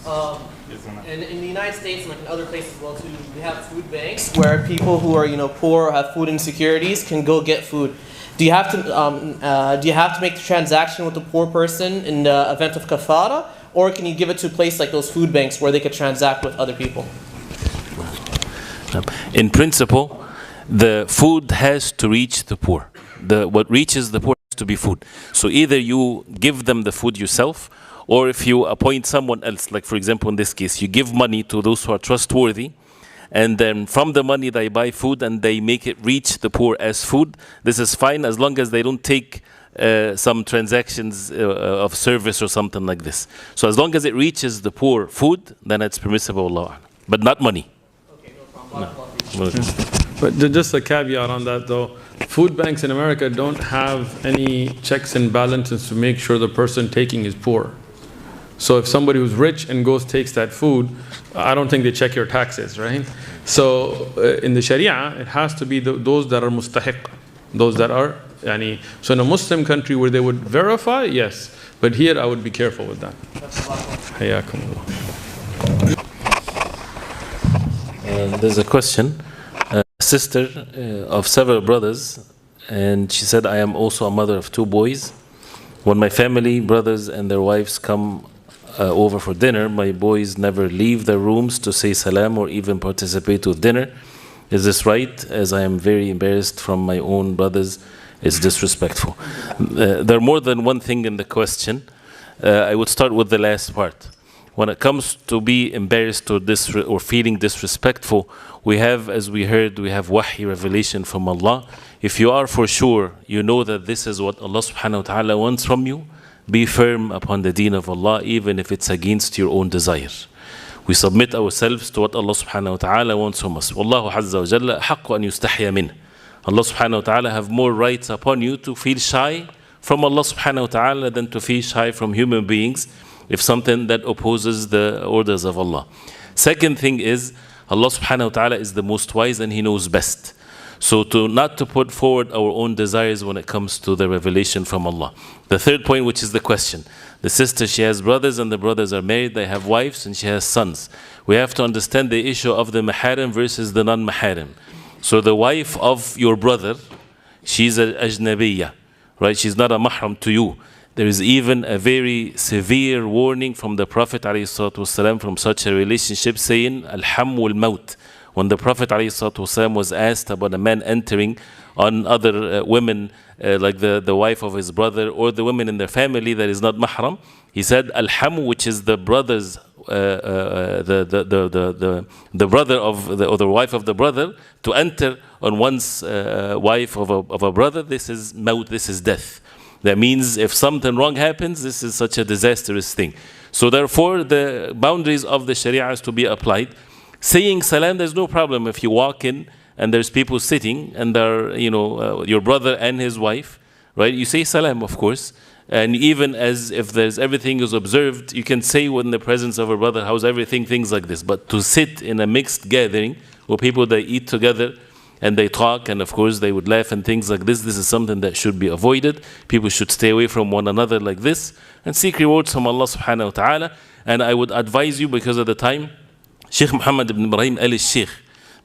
And in the United States and like in other places as well too, we have food banks where people who are poor or have food insecurities can go get food. Do you have to make the transaction with the poor person in the event of kafara, or can you give it to a place like those food banks where they could transact with other people? In principle, the food has to reach the poor. What reaches the poor has to be food. So either you give them the food yourself, or if you appoint someone else, like for example in this case, you give money to those who are trustworthy, and then from the money they buy food and they make it reach the poor as food. This is fine as long as they don't take some transactions of service or something like this. So as long as it reaches the poor food, then it's permissible, Allah, but not money. Okay, no problem. No. But just a caveat on that though, food banks in America don't have any checks and balances to make sure the person taking is poor. So if somebody who's rich and takes that food, I don't think they check your taxes, right? So in the Sharia, it has to be those that are mustahiq, those that are, so in a Muslim country where they would verify, yes. But here I would be careful with that. Hayakumullah. There's a question. A sister of several brothers, and she said, I am also a mother of 2 boys. When my family, brothers and their wives come over for dinner, my boys never leave their rooms to say salam or even participate with dinner. Is this right? As I am very embarrassed from my own brothers, it's disrespectful. There are more than one thing in the question. I would start with the last part. When it comes to be embarrassed or feeling disrespectful, we have, as we heard, we have wahy, revelation from Allah. If you are for sure, you know that this is what Allah subhanahu wa ta'ala wants from you, be firm upon the deen of Allah, even if it's against your own desire. We submit ourselves to what Allah subhanahu wa ta'ala wants from us. Wallahu azza wa jalla haqqu an yustahya min. Allah subhanahu wa ta'ala have more rights upon you to feel shy from Allah subhanahu wa ta'ala than to feel shy from human beings if something that opposes the orders of Allah. Second thing is, Allah subhanahu wa ta'ala is the most wise and He knows best. So not to put forward our own desires when it comes to the revelation from Allah. The third point, which is the question. The sister, she has brothers and the brothers are married, they have wives and she has sons. We have to understand the issue of the maharim versus the non-maharim. So the wife of your brother, she's an ajnabiyya, right? She's not a mahram to you. There is even a very severe warning from the Prophet ﷺ from such a relationship, saying, Al-ham wal maut. When the Prophet ﷺ was asked about a man entering on other women, like the wife of his brother or the women in their family that is not mahram, he said, Al-ham, which is the brother's, the brother of or the wife of the brother, to enter on one's wife of a brother, this is maut, this is death. That means if something wrong happens, this is such a disastrous thing. So therefore, the boundaries of the Sharia is to be applied. Saying salam, there's no problem if you walk in and there's people sitting and they're, your brother and his wife, right? You say salam, of course. And even as if there's everything is observed, you can say in the presence of a brother, how's everything, things like this. But to sit in a mixed gathering where people, they eat together and they talk, and of course they would laugh and things like this is something that should be avoided. People should stay away from one another like this and seek rewards from Allah subhanahu wa ta'ala. And I would advise you, because of the time, Sheikh Muhammad ibn Ibrahim al-Sheikh,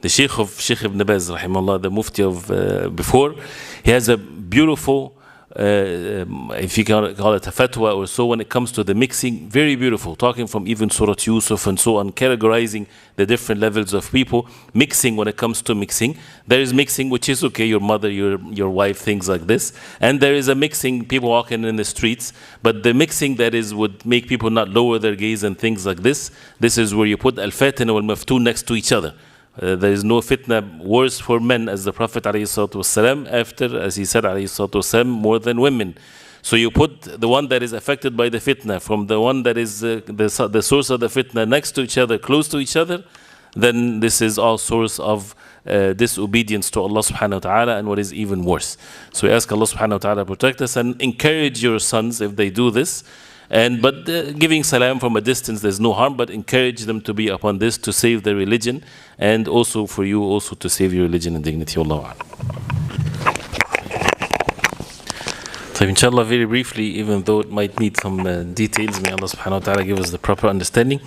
the Sheikh of Sheikh ibn Baz, rahimahullah, the Mufti of before, he has a beautiful, if you can call it a fatwa or so, when it comes to the mixing, very beautiful, talking from even Surah Yusuf and so on, categorizing the different levels of people, mixing when it comes to mixing. There is mixing which is okay, your mother, your wife, things like this. And there is a mixing, people walking in the streets, but the mixing that is would make people not lower their gaze and things like this, this is where you put al-fatin or al-maftoon next to each other. There is no fitna worse for men, as the Prophet ﷺ, after, as he said ﷺ, more than women. So you put the one that is affected by the fitna from the one that is the source of the fitna next to each other, close to each other, then this is all source of disobedience to Allah subhanahu wa ta'ala, and what is even worse. So we ask Allah subhanahu wa ta'ala to protect us and encourage your sons if they do this. But giving salam from a distance, there's no harm, but encourage them to be upon this to save their religion, and also for you also to save your religion and dignity. Wallahu a'lam. طيب, inshallah, very briefly, even though it might need some details, may Allah subhanahu wa ta'ala give us the proper understanding.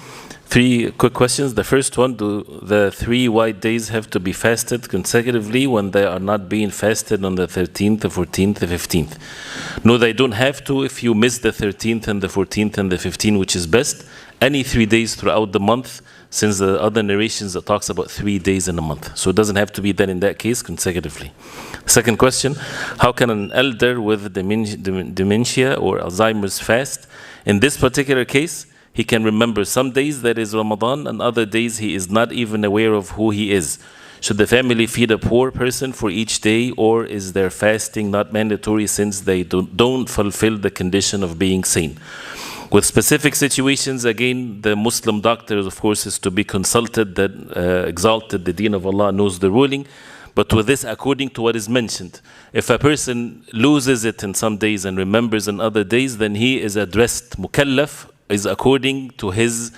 3 quick questions. The first one, do the 3 white days have to be fasted consecutively when they are not being fasted on the 13th, the 14th, the 15th? No, they don't have to if you miss the 13th and the 14th and the 15th, which is best. Any 3 days throughout the month, since the other narrations that talks about 3 days in a month. So it doesn't have to be done in that case consecutively. Second question, how can an elder with dementia or Alzheimer's fast? In this particular case, he can remember some days that is Ramadan and other days he is not even aware of who he is. Should the family feed a poor person for each day, or is their fasting not mandatory since they don't fulfill the condition of being sane? With specific situations, again, the Muslim doctor, of course, is to be consulted, that exalted the deen of Allah, knows the ruling. But with this, according to what is mentioned, if a person loses it in some days and remembers in other days, then he is addressed, mukallaf, is according to his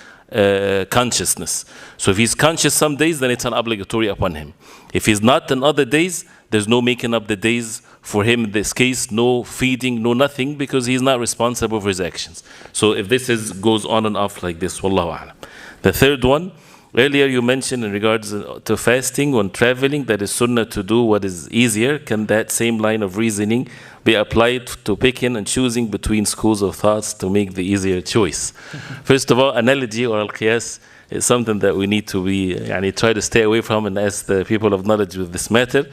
consciousness. So if he's conscious some days, then it's an obligatory upon him. If he's not in other days, there's no making up the days for him in this case, no feeding, no nothing, because he's not responsible for his actions. So if this goes on and off like this, wallahu a'lam. The third one, earlier you mentioned in regards to fasting when traveling, that is sunnah to do what is easier. Can that same line of reasoning be applied to picking and choosing between schools of thoughts to make the easier choice? First of all, analogy or al-qiyas is something that we need to try to stay away from and ask the people of knowledge with this matter.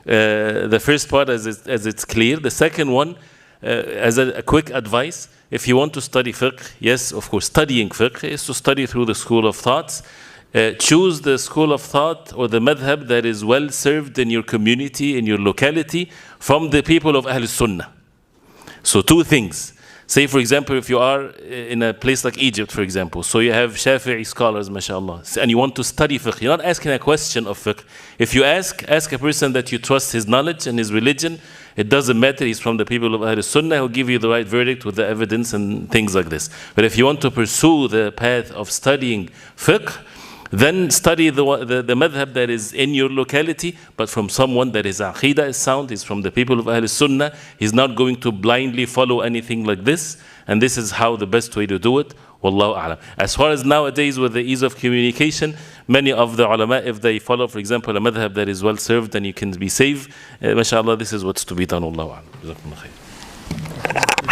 The first part, as it's clear. The second one, as a quick advice, if you want to study fiqh, yes, of course, studying fiqh is to study through the school of thoughts. Choose the school of thought or the madhab that is well served in your community, in your locality, from the people of Ahl Sunnah. So 2 things. Say, for example, if you are in a place like Egypt, for example, so you have Shafi'i scholars, mashallah, and you want to study fiqh, you're not asking a question of fiqh. If you ask a person that you trust his knowledge and his religion, it doesn't matter, he's from the people of Ahl Sunnah, he'll give you the right verdict with the evidence and things like this. But if you want to pursue the path of studying fiqh, then study the madhab that is in your locality, but from someone that his aqidah is sound, he's from the people of Ahl Sunnah, he's not going to blindly follow anything like this, and this is how the best way to do it. Wallahu a'lam. As far as nowadays with the ease of communication, many of the ulama, if they follow, for example, a madhab that is well served and you can be safe, mashallah, this is what's to be done. Wallahu a'lam.